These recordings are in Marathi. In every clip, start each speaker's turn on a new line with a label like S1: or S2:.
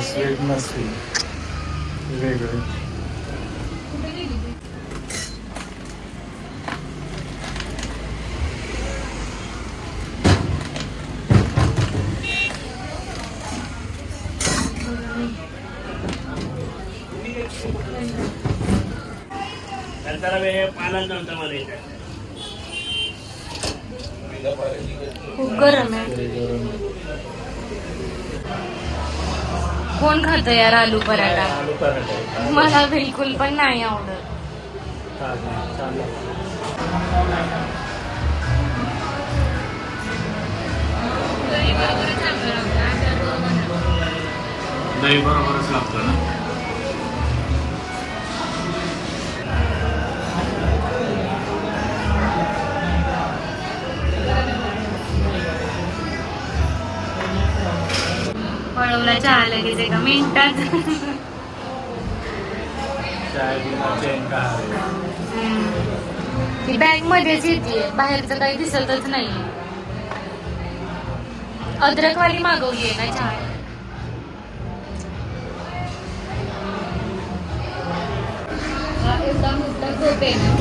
S1: स्वीट नसते वेगळं.
S2: खूप गरम आहे. कोण खातं यार आलू पराठा?
S1: आलू पराठा
S2: मला बिलकुल पण नाही आवडत.
S1: दही बरोबरच लागतं ना.
S2: पळवला चहा लगेच एका मिनिटात. ती बॅग मध्येच येते, बाहेरचं काही दिसतच नाही. अद्रकवाली मागवली आहे ना चहा. एवढा मोठा कप आहे ना,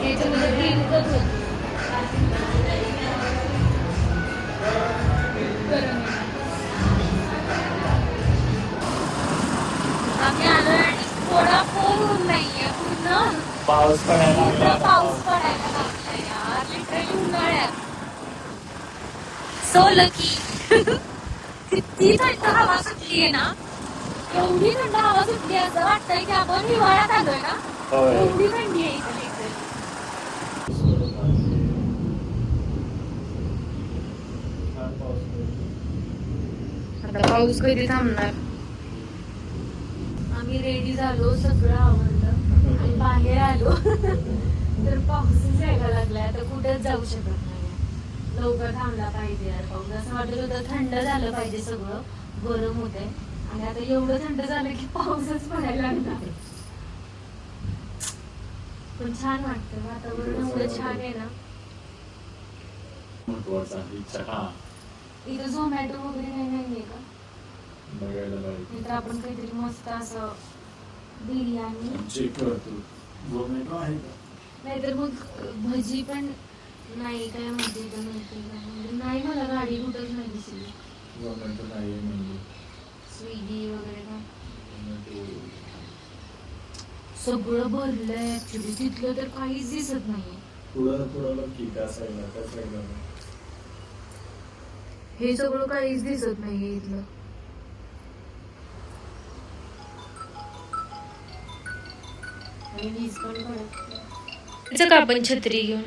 S2: त्याच्यामध्ये 3 कप होते. आम्ही आलो आणि थोडा फोन नाहीये. पूर्ण
S1: पाऊस पडायला
S2: पाऊस पडायला लागला यार, लिटरली उन्हाळ्यात. So lucky. किती थंड हवा सुटली आहे ना, एवढी थंड हवा सुटली असं वाटतंय की आपण हिवाळ्यात आलोय ना. एवढी थंडी आहे इथे. आता पाऊस कधी थांबणार? आम्ही रेडी झालो, सगळं आवडलं आणि बाहेर आलो तर पाऊसच यायला लागलाय. आता कुठेच जाऊ शकत नाही. लवकर थांबला पाहिजे यार पाऊस. असं वाटत होतं थंड झालं पाहिजे, सगळं गरम होतंय आणि आता एवढं थंड झालं की पाऊसच पडायला लागला. पण छान वाटतं, वातावरण एवढं छान आहे ना. इथं झोमॅटो वगैरे काही नाहीये का? तर आपण काहीतरी मस्त असं बिर्याणी, नाहीतर मग भजी पण नाही. काय म्हणते नाही, मला गाडी कुठंच नाही दिसली. स्विगी वगैरे काय सगळं भरलंय ऍक्च्युली. तिथलं तर काहीच दिसत नाहीये. हे सगळं काहीच दिसत नाहीये इथलं. वीज पण पडत का आपण छत्री घेऊन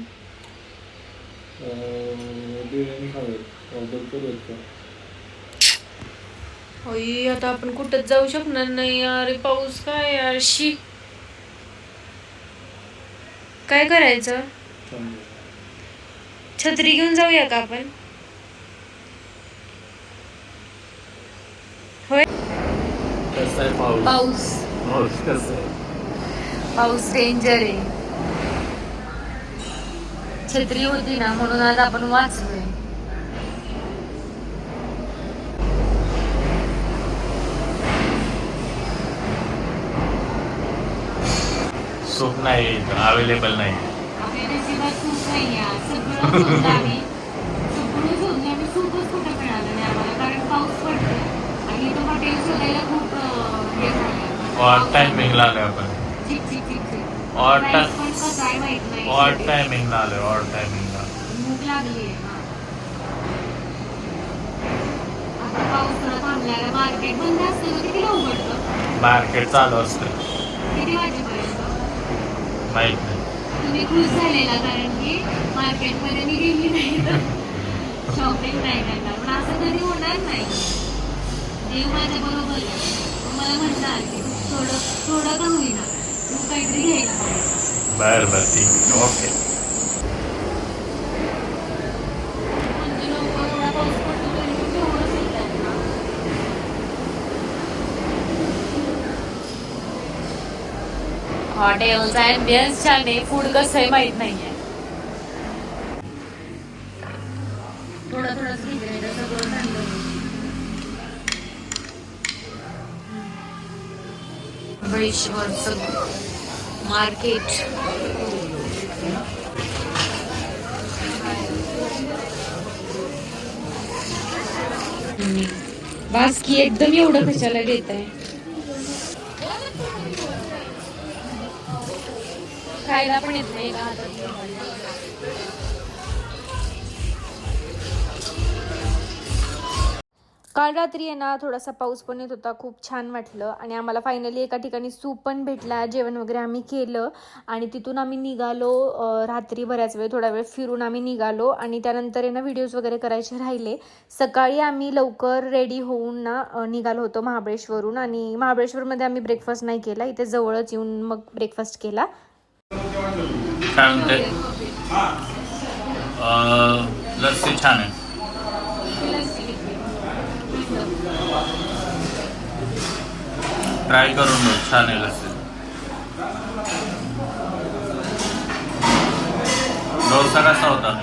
S2: होई. आता आपण कुठंच जाऊ शकणार नाही यार. पाऊस काय यार. शी, काय करायचं? छत्री घेऊन जाऊया का आपण? होय. पाऊस पाऊस डेंजर आहे. छत्री होती ना म्हणून आज आपण वाचलोय.
S1: सूप नाही अवेलेबल नाही.
S2: आपल्या नशिबात सूप नाही यार. सगळं शोधलं आम्ही, सूपच कुठं मिळालं नाही आम्हाला. कारण पाऊस पडतो आणि तो हॉटेल शोधायला खूप हे झालं.
S1: ऑड टायमिंगला आलोय आपण. ऑड टायमिंगला आलोय. ऑड टायमिंगला
S2: भूक लागली आहे. आता पाऊस थोडा थांबलाय. मार्केट बंद असतं, किती उघडतं?
S1: मार्केट चालू असतं.
S2: किती वाजेपर्यंत
S1: माहित नाही.
S2: तुम्ही खुश झालेला कारण की मार्केटमध्ये मी गेली नाही तर शॉपिंग नाही करणार. पण असं कधी होणार नाही. देव माझ्या बरोबर आहे. मला म्हणणार की थोडं का होईना तू काहीतरी घ्यायला
S1: बर बर ठीक ओके.
S2: म्हणजे लोक एवढा पाऊस पडतो तरी पण तेवढंच येतात ना. हॉटेलचा ॲम्बियन्स छान आहे, फूड कसं आहे माहित नाहीये. थोडं थोडंच घेते नाही तर सगळं थंड होईल. महाबळेश्वरचं मार्केट. बास्की एकदम एवढं कशाला घेत आहे. खायला पण येत नाही का. काल रात्री आहे ना थोडासा पाऊस पण येत होता, खूप छान वाटलं आणि आम्हाला फायनली एका ठिकाणी सूप पण भेटला. जेवण वगैरे आम्ही केलं आणि तिथून आम्ही निघालो. रात्री बऱ्याच वेळ थोडा वेळ फिरून आम्ही निघालो आणि त्यानंतर आहे ना व्हिडिओज वगैरे करायचे राहिले. सकाळी आम्ही लवकर रेडी होऊन ना निघालो होतो महाबळेश्वरहून आणि महाबळेश्वरमध्ये आम्ही ब्रेकफास्ट नाही केला, इथे जवळच येऊन मग ब्रेकफास्ट केला.
S1: काय म्हणते? लस्सी छान आहे. ट्राय करून बघ, छान आहे लस्सी. डोसा कसा होता?